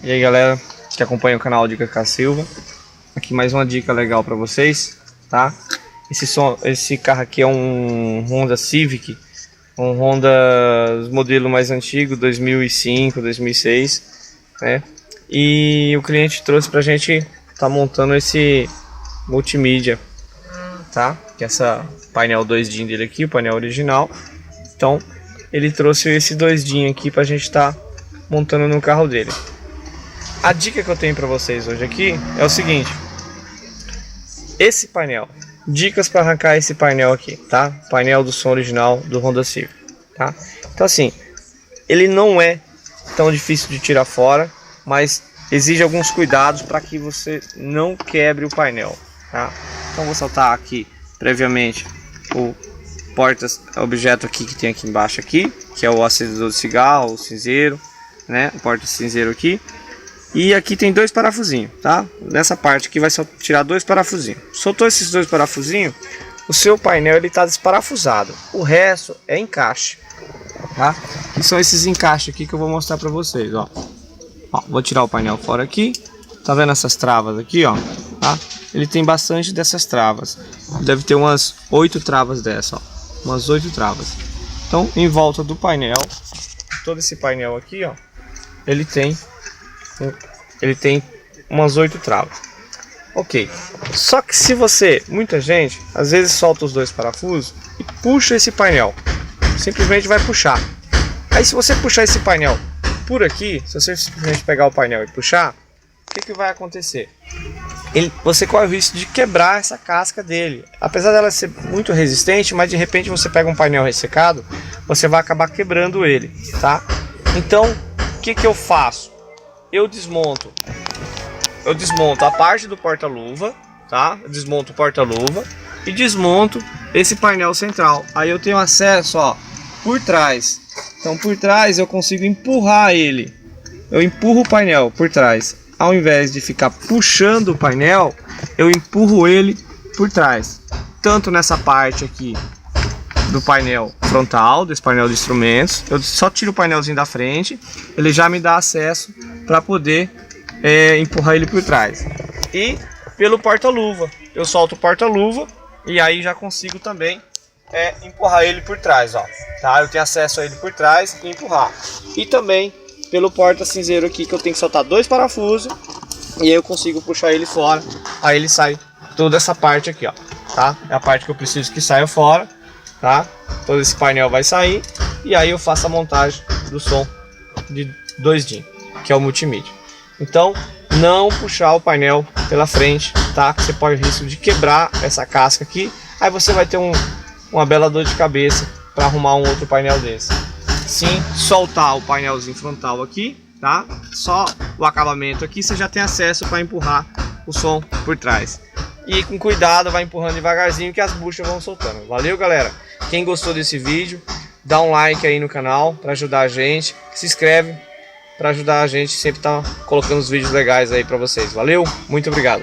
E aí galera que acompanha o canal Dica K Silva, aqui mais uma dica legal para vocês, tá? Esse carro aqui é um Honda Civic, um Honda modelo mais antigo, 2005, 2006, né? E o cliente trouxe pra gente tá montando esse multimídia, tá? Que é essa painel 2DIN dele aqui, o painel original. Então ele trouxe esse 2DIN aqui pra gente tá montando no carro dele. A dica que eu tenho para vocês hoje aqui é o seguinte: esse painel, dicas para arrancar esse painel aqui, tá? Painel do som original do Honda Civic, tá? Então assim, ele não é tão difícil de tirar fora, mas exige alguns cuidados para que você não quebre o painel, tá? Então vou soltar aqui previamente o porta-objeto aqui que tem aqui embaixo aqui, que é o acendedor de cigarro, o cinzeiro, né? O porta-cinzeiro aqui. E aqui tem dois parafusinhos, tá? Nessa parte aqui vai só tirar dois parafusinhos. Soltou esses dois parafusinhos, o seu painel ele tá desparafusado. O resto é encaixe, tá? E são esses encaixes aqui que eu vou mostrar para vocês, ó. Ó, vou tirar o painel fora aqui. Tá vendo essas travas aqui, ó? Tá? Ele tem bastante dessas travas. Deve ter umas 8 travas dessa, ó. Umas 8 travas. Então, em volta do painel, todo esse painel aqui, ó, ele tem umas 8 travas. Ok. Só que se você, muita gente, às vezes solta os dois parafusos e puxa esse painel. Simplesmente vai puxar. Aí se você puxar esse painel por aqui, se você simplesmente pegar o painel e puxar, o que vai acontecer? Você corre o risco de quebrar essa casca dele. Apesar dela ser muito resistente, mas de repente você pega um painel ressecado, você vai acabar quebrando ele, tá? Então, o que eu faço? Eu desmonto a parte do porta-luva, tá? Eu desmonto o porta-luva e desmonto esse painel central. Aí eu tenho acesso, ó, por trás. Então por trás eu consigo empurrar ele. Eu empurro o painel por trás. Ao invés de ficar puxando o painel, eu empurro ele por trás. Tanto nessa parte aqui do painel frontal, desse painel de instrumentos, eu só tiro o painelzinho da frente, ele já me dá acesso para poder empurrar ele por trás. E pelo porta-luva, eu solto o porta-luva e aí já consigo também empurrar ele por trás, ó, tá? Eu tenho acesso a ele por trás e empurrar. E também pelo porta-cinzeiro aqui, que eu tenho que soltar dois parafusos e aí eu consigo puxar ele fora. Aí ele sai toda essa parte aqui, ó, tá? É a parte que eu preciso que saia fora, tá? Todo esse painel vai sair e aí eu faço a montagem do som de 2DIN, que é o multimídia. Então, não puxar o painel pela frente, tá? Você pode ter risco de quebrar essa casca aqui. Aí você vai ter uma bela dor de cabeça para arrumar um outro painel desse. Sim, soltar o painelzinho frontal aqui, tá? Só o acabamento aqui, você já tem acesso para empurrar o som por trás. E com cuidado, vai empurrando devagarzinho que as buchas vão soltando. Valeu, galera! Quem gostou desse vídeo, dá um like aí no canal para ajudar a gente. Se inscreve para ajudar a gente sempre tá colocando os vídeos legais aí para vocês. Valeu, muito obrigado.